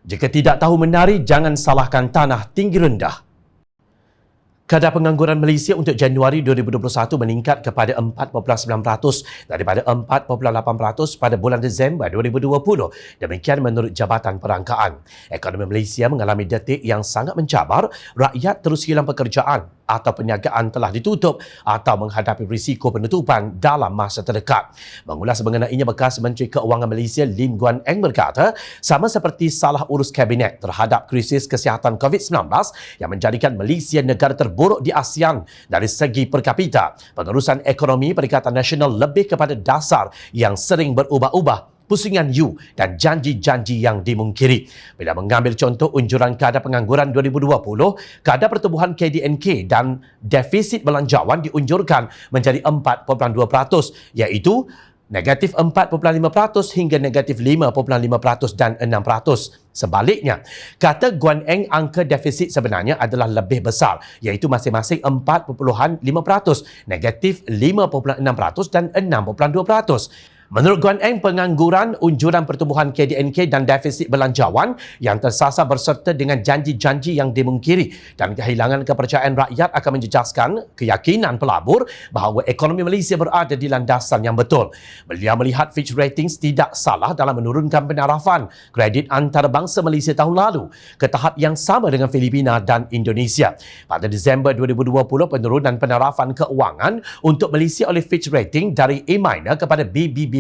Jika tidak tahu menari, jangan salahkan tanah tinggi rendah. Kadar pengangguran Malaysia untuk Januari 2021 meningkat kepada 4.9% daripada 4.8% pada bulan Disember 2020. Demikian menurut Jabatan Perangkaan. Ekonomi Malaysia mengalami detik yang sangat mencabar. Rakyat terus hilang pekerjaan atau perniagaan telah ditutup atau menghadapi risiko penutupan dalam masa terdekat. Mengulas mengenainya, bekas Menteri Keuangan Malaysia Lim Guan Eng berkata, sama seperti salah urus kabinet terhadap krisis kesihatan COVID-19 yang menjadikan Malaysia negara terburuk di ASEAN dari segi per kapita, pengurusan ekonomi Perikatan Nasional lebih kepada dasar yang sering berubah-ubah, pusingan you dan janji-janji yang dimungkiri. Bila mengambil contoh unjuran kadar pengangguran 2020, kadar pertumbuhan KDNK dan defisit belanjawan diunjurkan menjadi 4.2%, iaitu negatif 4.5% hingga negatif 5.5% dan 6%. Sebaliknya, kata Guan Eng, angka defisit sebenarnya adalah lebih besar, iaitu masing-masing 4.5%, negatif 5.6% dan 6.2%. Menurut Guan Eng, pengangguran, unjuran pertumbuhan KDNK dan defisit belanjawan yang tersasar berserta dengan janji-janji yang dimungkiri dan kehilangan kepercayaan rakyat akan menjejaskan keyakinan pelabur bahawa ekonomi Malaysia berada di landasan yang betul. Beliau melihat Fitch Ratings tidak salah dalam menurunkan penarafan kredit antarabangsa Malaysia tahun lalu ke tahap yang sama dengan Filipina dan Indonesia. Pada Disember 2020, penurunan penarafan keuangan untuk Malaysia oleh Fitch Rating dari A- kepada BBB+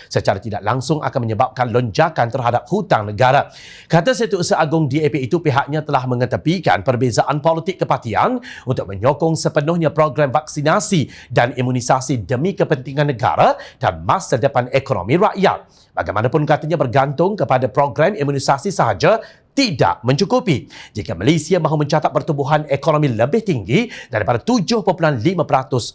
secara tidak langsung akan menyebabkan lonjakan terhadap hutang negara. Kata Setiausaha Agung DAP itu, pihaknya telah mengetepikan perbezaan politik kepatian untuk menyokong sepenuhnya program vaksinasi dan imunisasi demi kepentingan negara dan masa depan ekonomi rakyat. Bagaimanapun katanya, bergantung kepada program imunisasi sahaja tidak mencukupi jika Malaysia mahu mencatat pertumbuhan ekonomi lebih tinggi daripada 7.5%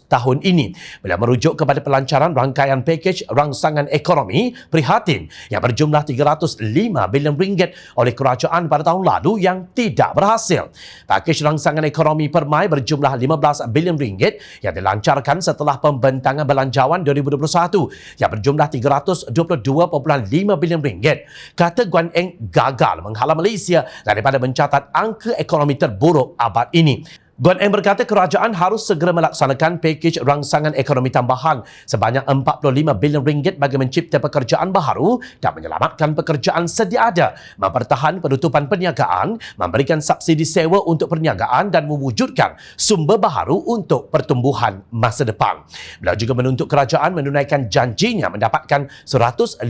tahun ini. Bila merujuk kepada pelancaran rangkaian pakej rangsangan ekonomi prihatin yang berjumlah 305 bilion ringgit oleh kerajaan pada tahun lalu yang tidak berhasil. Pakej rangsangan ekonomi Permai berjumlah 15 bilion ringgit yang dilancarkan setelah pembentangan belanjawan 2021 yang berjumlah 322.5 bilion ringgit. Kata Guan Eng, gagal menghalang Malaysia daripada mencatat angka ekonomi terburuk abad ini. Guan Eng berkata kerajaan harus segera melaksanakan pakej rangsangan ekonomi tambahan sebanyak 45 bilion ringgit bagi mencipta pekerjaan baharu dan menyelamatkan pekerjaan sedia ada, mempertahan penutupan perniagaan, memberikan subsidi sewa untuk perniagaan dan mewujudkan sumber baharu untuk pertumbuhan masa depan. Beliau juga menuntut kerajaan menunaikan janjinya mendapatkan 150,000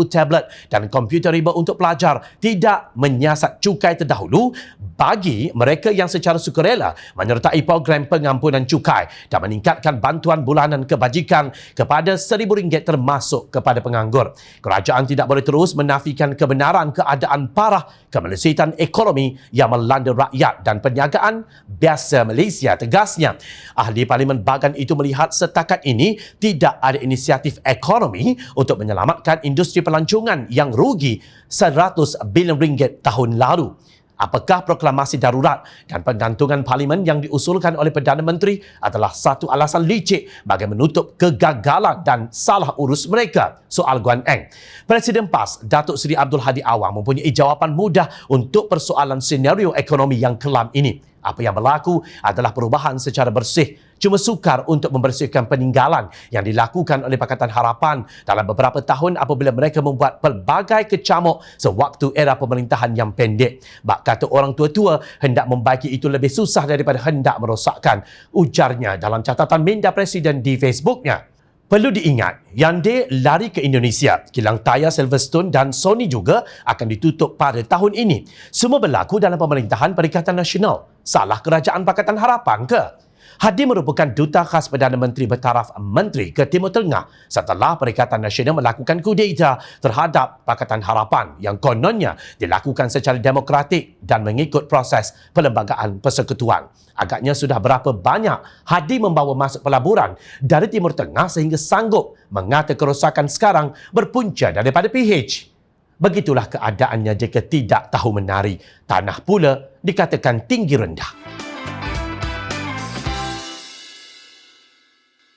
tablet dan komputer riba untuk pelajar, tidak menyiasat cukai terdahulu bagi mereka yang secara sukarela menyertai program pengampunan cukai dan meningkatkan bantuan bulanan kebajikan kepada RM1,000 termasuk kepada penganggur. Kerajaan tidak boleh terus menafikan kebenaran keadaan parah kemelisitan ekonomi yang melanda rakyat dan perniagaan biasa Malaysia, tegasnya. Ahli Parlimen Bagan itu melihat setakat ini tidak ada inisiatif ekonomi untuk menyelamatkan industri pelancongan yang rugi RM100 bilion tahun lalu. Apakah proklamasi darurat dan penggantungan Parlimen yang diusulkan oleh Perdana Menteri adalah satu alasan licik bagi menutup kegagalan dan salah urus mereka? Soal Guan Eng. Presiden PAS, Datuk Seri Abdul Hadi Awang mempunyai jawapan mudah untuk persoalan senario ekonomi yang kelam ini. Apa yang berlaku adalah perubahan secara bersih. Cuma sukar untuk membersihkan peninggalan yang dilakukan oleh Pakatan Harapan dalam beberapa tahun apabila mereka membuat pelbagai kecamuk sewaktu era pemerintahan yang pendek. Bak kata orang tua-tua, hendak membaiki itu lebih susah daripada hendak merosakkan, ujarnya dalam catatan minda Presiden di Facebooknya. Perlu diingat, Hyundai lari ke Indonesia. Kilang tayar Silverstone dan Sony juga akan ditutup pada tahun ini. Semua berlaku dalam pemerintahan Perikatan Nasional. Salah kerajaan Pakatan Harapan ke? Hadi merupakan duta khas Perdana Menteri bertaraf Menteri ke Timur Tengah setelah Perikatan Nasional melakukan kudeta terhadap Pakatan Harapan yang kononnya dilakukan secara demokratik dan mengikut proses perlembagaan persekutuan. Agaknya sudah berapa banyak Hadi membawa masuk pelaburan dari Timur Tengah sehingga sanggup mengata kerosakan sekarang berpunca daripada PH. Begitulah keadaannya jika tidak tahu menari. Tanah pula dikatakan tinggi rendah.